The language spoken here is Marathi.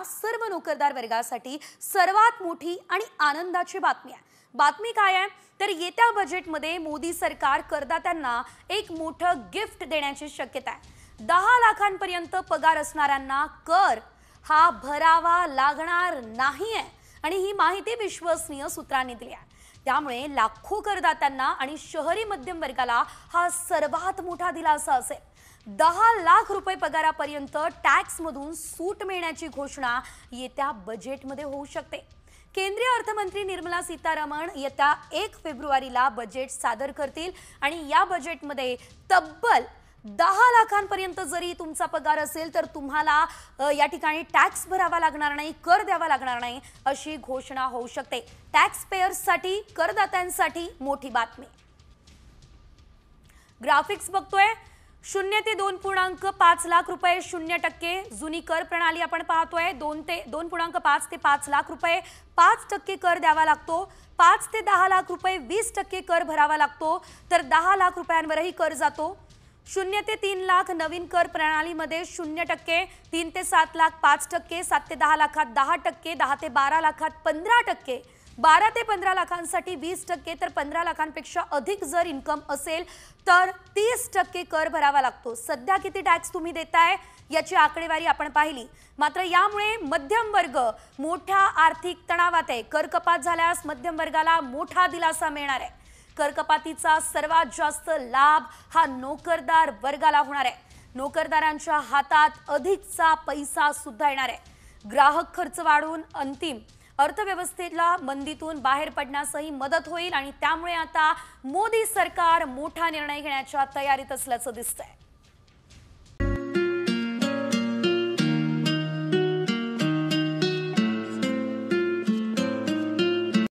असलेल्या सर्व नोकरदार वर्गासाठी सर्वात मोठी आणि आनंदाची बातमी आहे। बातमी काय आहे तर येत्या बजेटमध्ये मोदी सरकार करदात्यांना एक मोठं गिफ्ट देण्याची शक्यता आहे। 10 लाखांपर्यंत पगार असणाऱ्यांना कर हा भरावा लागणार नाहीये आणि ही माहिती विश्वसनीय सूत्रांनी दिली आहे। त्यामुळे लाखो करदात्यांना आणि शहरी मध्यम वर्गाला हा सर्वात मोठा दिलासा असेल। 10 लाख रुपये पगारापर्यंत टॅक्स मधून सूट मिळण्याची घोषणा येत्या बजेटमध्ये होऊ शकते। केंद्रीय अर्थमंत्री निर्मला सीतारामन येत्या 1 फेब्रुवारीला बजेट सादर करतील आणि या बजेटमध्ये तब्बल 10 लाखांपर्यंत जरी तुमचा पगार असेल तर तुम्हाला या ठिकाणी टॅक्स भरावा लागणार नाही, कर द्यावा लागणार नाही अशी घोषणा होऊ शकते। टॅक्स पेयर्ससाठी, करदात्यांसाठी मोठी बातमी। ग्राफिक्स बघतोय 0 ते 2.5 लाख रुपये 0% जुनी कर प्रणाली आपण पाहतोय। 2.5 ते 5 लाख रुपये 5% कर द्यावा लागतो। 5 ते 10 लाख रुपये 20% कर भरावा लागतो, तर 10 लाख रुपयांवरही कर जातो। 0 ते 3 लाख नवीन कर प्रणालीमध्ये 0%, 3 ते 7 लाख 5%, 7 ते 10 लाखात 10%, 10 ते 12 लाखात 15%, 12 ते 15 लाखांसाठी 20%, तर 15 लाखांपेक्षा अधिक जर इन्कम असेल तर 30% कर भरावा लागतो। सध्या किती टॅक्स तुम्ही देताय याची आकडेवारी आपण पाहिली, मात्र यामुळे मध्यम वर्ग मोठ्या आर्थिक तणावात आहे। कर कपात झाल्यास मध्यम वर्गाला मोठा दिलासा मिळणार आहे। कर कपातीचा सर्वात जास्त लाभ हा नोकरदार वर्गाला होणार आहे। नोकरदारांच्या हातात अधिकचा पैसा सुद्धा येणार आहे। ग्राहक खर्च वाढून अंतिम अर्थव्यवस्थेला मंदीतून बाहेर पडण्यासही मदत होईल आणि त्यामुळे आता मोदी सरकार मोठा निर्णय घेण्याच्या तयारीत असल्याचं दिसतंय।